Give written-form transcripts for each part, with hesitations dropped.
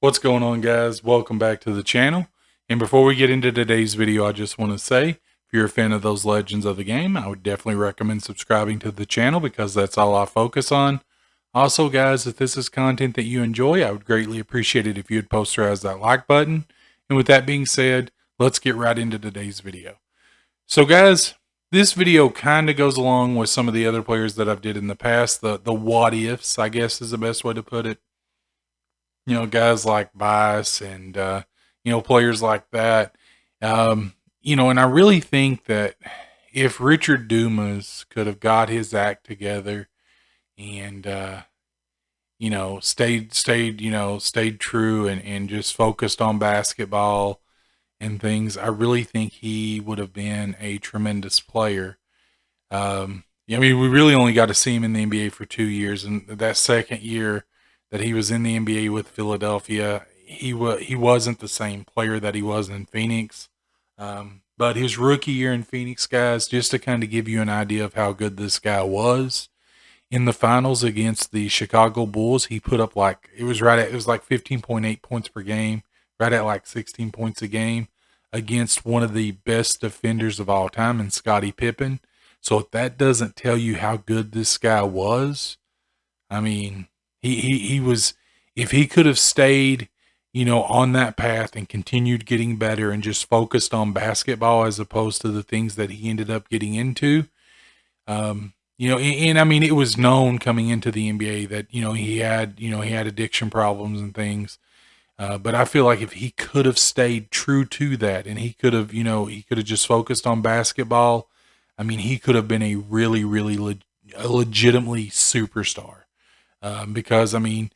What's going on, guys? Welcome back to the channel. And before we get into today's video, I just want to say, if you're a fan of those legends of the game, I would definitely recommend subscribing to the channel because that's all I focus on. Also, guys, if this is content that you enjoy, I would greatly appreciate it if you'd posterize that like button. And with that being said, let's get right into today's video. So, guys, this video kind of goes along with some of the other players that I've did in the past. The what ifs, I guess, is the best way to put it. Guys like Bias and, players like that. And I really think that if Richard Dumas could have got his act together and, stayed true and just focused on basketball and things, I really think he would have been a tremendous player. We really only got to see him in the NBA for 2 years, and that second year that he was in the NBA with Philadelphia, he wasn't the same player that he was in Phoenix. But his rookie year in Phoenix, guys, just to kind of give you an idea of how good this guy was, in the finals against the Chicago Bulls, he put up it was like 15.8 points per game, right at like 16 points a game against one of the best defenders of all time in Scottie Pippen. So if that doesn't tell you how good this guy was, I mean, he was, if he could have stayed, on that path and continued getting better and just focused on basketball as opposed to the things that he ended up getting into. And I mean, it was known coming into the NBA that, he had addiction problems and things. But I feel like if he could have stayed true to that and he could have just focused on basketball, I mean, he could have been a really, really legitimately superstar. Because, I mean,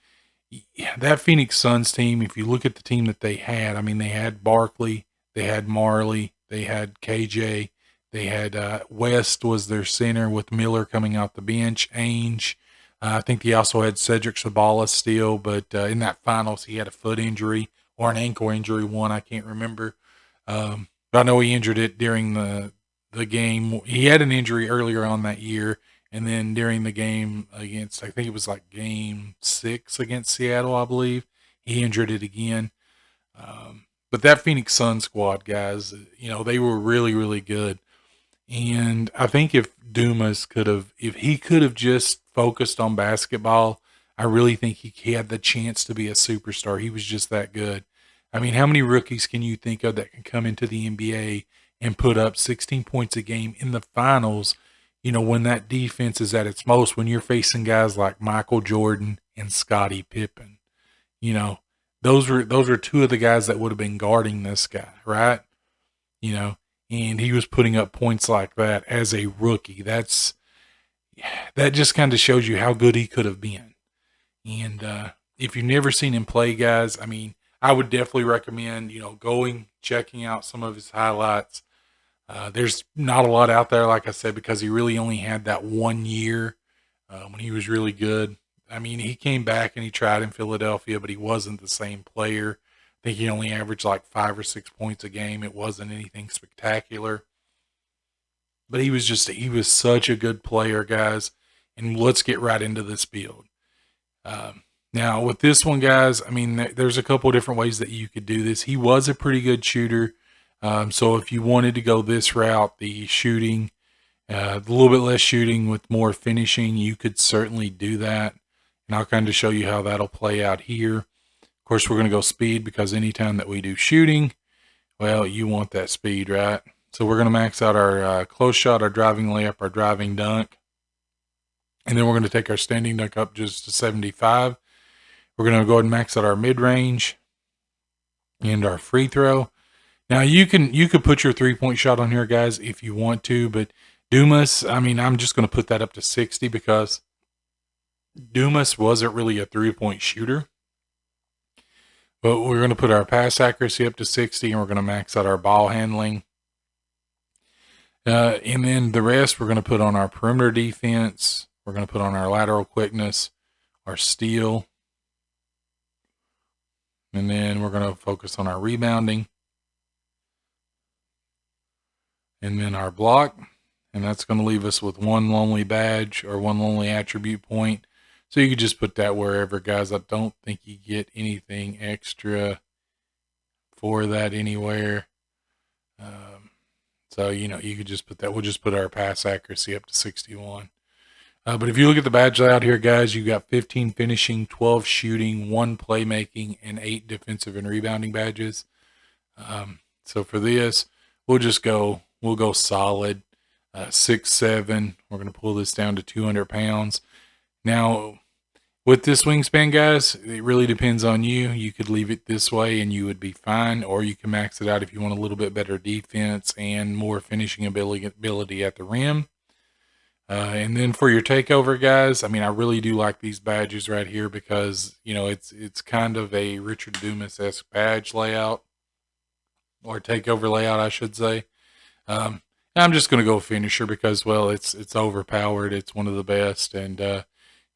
that Phoenix Suns team, if you look at the team that they had, I mean, they had Barkley, they had Marley, they had KJ, they had West was their center with Miller coming out the bench, Ainge. I think they also had Cedric Sabalas still, but in that finals, he had a foot injury or an ankle injury, I can't remember. But I know he injured it during the game. He had an injury earlier on that year. And then during the game against, I think it was like game 6 against Seattle, I believe, he injured it again. But that Phoenix Sun squad, guys, they were really, really good. And I think if he could have just focused on basketball, I really think he had the chance to be a superstar. He was just that good. I mean, how many rookies can you think of that can come into the NBA and put up 16 points a game in the finals? When that defense is at its most, when you're facing guys like Michael Jordan and Scottie Pippen, you know, those were two of the guys that would have been guarding this guy, right? And he was putting up points like that as a rookie. That just kind of shows you how good he could have been. And if you've never seen him play, guys, I mean, I would definitely recommend, checking out some of his highlights. There's not a lot out there, like I said, because he really only had that 1 year when he was really good. I mean, he came back and he tried in Philadelphia, but he wasn't the same player. I think he only averaged like 5 or 6 points a game. It wasn't anything spectacular. But he was such a good player, guys. And let's get right into this build. Now, with this one, guys, I mean, there's a couple different ways that you could do this. He was a pretty good shooter. So if you wanted to go this route, the shooting, a little bit less shooting with more finishing, you could certainly do that. And I'll kind of show you how that'll play out here. Of course, we're going to go speed because anytime that we do shooting, well, you want that speed, right? So we're going to max out our close shot, our driving layup, our driving dunk. And then we're going to take our standing dunk up just to 75. We're going to go ahead and max out our mid-range and our free throw. Now you could put your 3-point shot on here, guys, if you want to, but Dumas, I mean, I'm just going to put that up to 60 because Dumas wasn't really a 3-point shooter. But we're going to put our pass accuracy up to 60, and we're going to max out our ball handling. And then the rest we're going to put on our perimeter defense. We're going to put on our lateral quickness, our steal. And then we're going to focus on our rebounding. And then our block. And that's going to leave us with one lonely badge or one lonely attribute point. So you could just put that wherever, guys. I don't think you get anything extra for that anywhere. So, you could just put that. We'll just put our pass accuracy up to 61. But if you look at the badge layout here, guys, you got 15 finishing, 12 shooting, 1 playmaking, and 8 defensive and rebounding badges. So for this, we'll go solid, 6'7". We're going to pull this down to 200 pounds. Now, with this wingspan, guys, it really depends on you. You could leave it this way and you would be fine, or you can max it out if you want a little bit better defense and more finishing ability at the rim. And then for your takeover, guys, I mean, I really do like these badges right here because, it's kind of a Richard Dumas-esque badge layout, or takeover layout, I should say. I'm just going to go finisher because, well, it's overpowered. It's one of the best. And,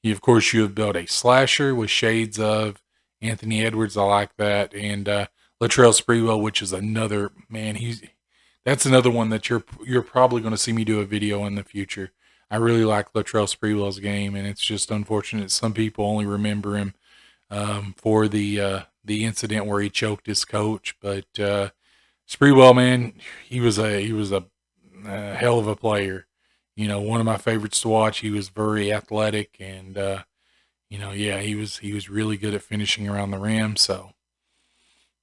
of course, you have built a slasher with shades of Anthony Edwards. I like that. And Latrell Sprewell, which is another, man, that's another one that you're probably going to see me do a video in the future. I really like Latrell Sprewell's game, and it's just unfortunate some people only remember him for the incident where he choked his coach. But Sprewell, man, he was a hell of a player. One of my favorites to watch. He was very athletic, and yeah, he was really good at finishing around the rim. So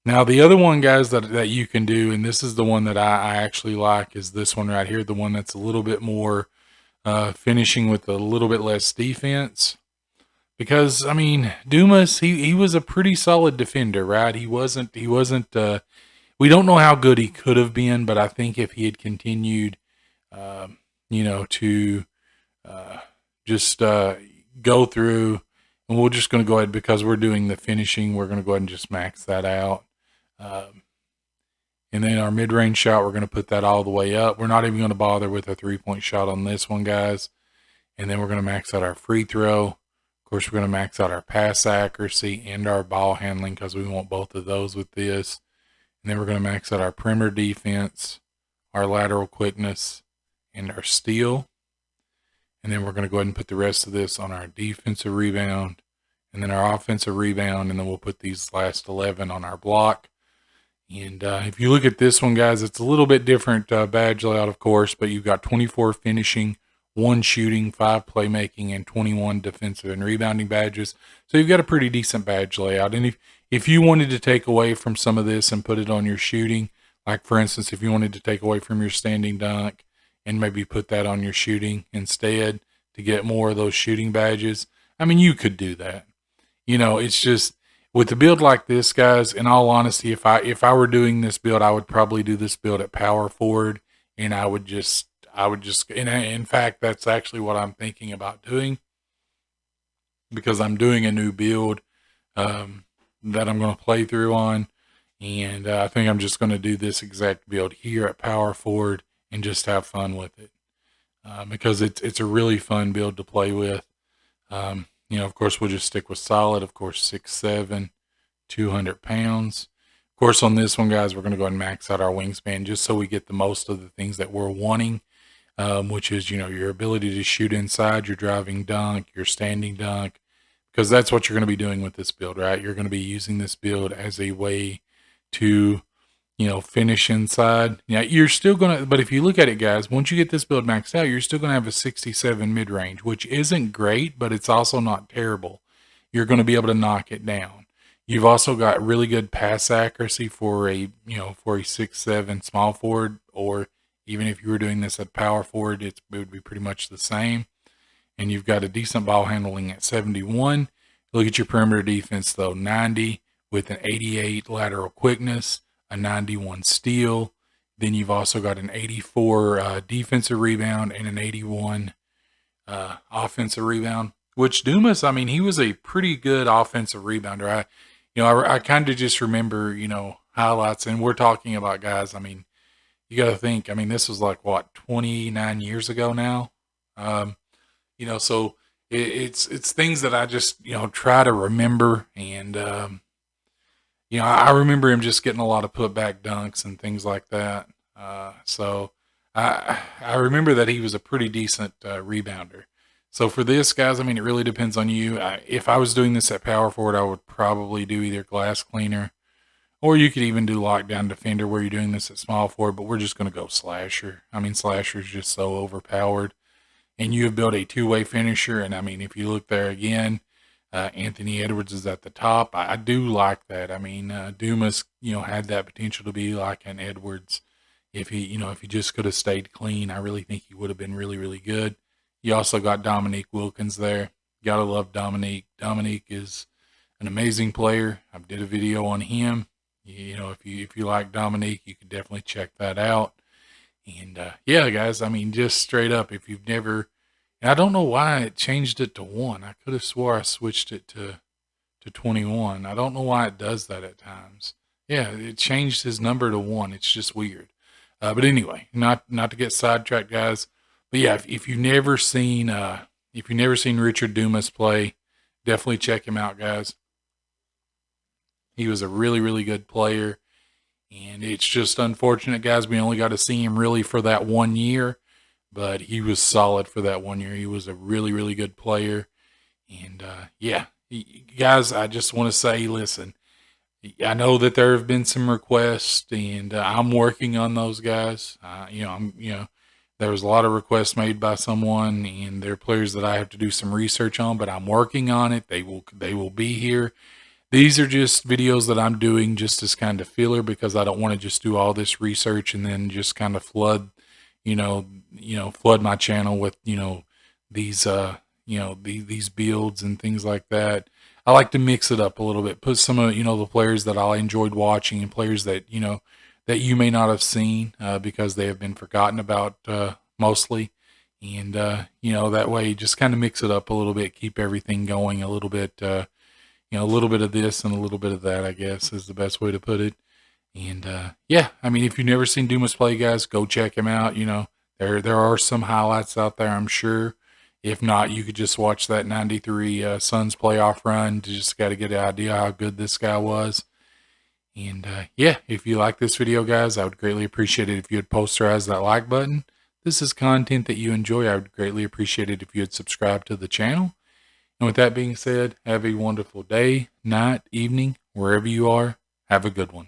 now the other one, guys, that you can do, and this is the one that I actually like, is this one right here, the one that's a little bit more finishing with a little bit less defense. Because I mean, Dumas, he was a pretty solid defender, right? He wasn't. We don't know how good he could have been, but I think if he had continued, to just go through, and we're just going to go ahead, because we're doing the finishing, we're going to go ahead and just max that out. And then our mid-range shot, we're going to put that all the way up. We're not even going to bother with a three-point shot on this one, guys. And then we're going to max out our free throw. Of course, we're going to max out our pass accuracy and our ball handling, because we want both of those with this. And then we're going to max out our perimeter defense, our lateral quickness, and our steal. And then we're going to go ahead and put the rest of this on our defensive rebound, and then our offensive rebound, and then we'll put these last 11 on our block. And if you look at this one, guys, it's a little bit different badge layout, of course, but you've got 24 finishing, 1 shooting, 5 playmaking, and 21 defensive and rebounding badges. So you've got a pretty decent badge layout. And if you wanted to take away from some of this and put it on your shooting, like for instance, if you wanted to take away from your standing dunk and maybe put that on your shooting instead to get more of those shooting badges, I mean, you could do that. It's just, with a build like this, guys, in all honesty, if I were doing this build, I would probably do this build at power forward, and I would just, and in fact, that's actually what I'm thinking about doing, because I'm doing a new build that I'm going to play through on, and I think I'm just going to do this exact build here at power forward and just have fun with it, because it's a really fun build to play with. Of course, we'll just stick with solid, of course, 6'7", 200 pounds. Of course, on this one, guys, we're going to go ahead and max out our wingspan just so we get the most of the things that we're wanting, which is, your ability to shoot inside, your driving dunk, your standing dunk, because that's what you're going to be doing with this build, right? You're going to be using this build as a way to, finish inside. Now, you're still going to, but if you look at it, guys, once you get this build maxed out, you're still going to have a 67 mid-range, which isn't great, but it's also not terrible. You're going to be able to knock it down. You've also got really good pass accuracy for a 6'7" small forward, or even if you were doing this at power forward, it would be pretty much the same. And you've got a decent ball handling at 71. Look at your perimeter defense, though, 90 with an 88 lateral quickness, a 91 steal. Then you've also got an 84 defensive rebound and an 81 offensive rebound. Which Dumas, I mean, he was a pretty good offensive rebounder. I kind of just remember, highlights, and we're talking about guys. I mean, you got to think. I mean, this was like what, 29 years ago now. So it's things that I just try to remember, and I remember him just getting a lot of putback dunks and things like that. So I remember that he was a pretty decent rebounder. So for this, guys, I mean, it really depends on you. If I was doing this at power forward, I would probably do either glass cleaner, or you could even do lockdown defender where you're doing this at small forward, but we're just going to go slasher. I mean, slasher is just so overpowered. And you have built a two-way finisher. And I mean, if you look there again, Anthony Edwards is at the top. I do like that. I mean, Dumas, had that potential to be like an Edwards. If he just could have stayed clean, I really think he would have been really, really good. You also got Dominique Wilkins there. Gotta love Dominique. Dominique is an amazing player. I did a video on him. If you like Dominique, you could definitely check that out. And yeah, guys, I mean, just straight up, if you've never, and I don't know why it changed it to one. I could have swore I switched it to 21. I don't know why it does that at times. Yeah, it changed his number to one. It's just weird. But anyway, not to get sidetracked, guys. But yeah, if you've never seen Richard Dumas play, definitely check him out, guys. He was a really, really good player. And it's just unfortunate, guys. We only got to see him really for that 1 year, but he was solid for that 1 year. He was a really, really good player. And yeah, guys, I just want to say, listen, I know that there have been some requests, and I'm working on those, guys. There was a lot of requests made by someone, and they're players that I have to do some research on, but I'm working on it. They will be here. These are just videos that I'm doing just as kind of filler because I don't want to just do all this research and then just kind of flood my channel with, these, these builds and things like that. I like to mix it up a little bit, put some of, the players that I enjoyed watching and players that you may not have seen because they have been forgotten about mostly. And, that way just kind of mix it up a little bit, keep everything going a little bit, a little bit of this and a little bit of that, I guess, is the best way to put it. And yeah, I mean, if you've never seen Dumas play, guys, go check him out. There are some highlights out there, I'm sure. If not, you could just watch that 93 Suns playoff run to just got to get an idea how good this guy was. And yeah, if you like this video, guys, I would greatly appreciate it if you would posterize that like button. This is content that you enjoy. I would greatly appreciate it if you would subscribe to the channel. And with that being said, have a wonderful day, night, evening, wherever you are. Have a good one.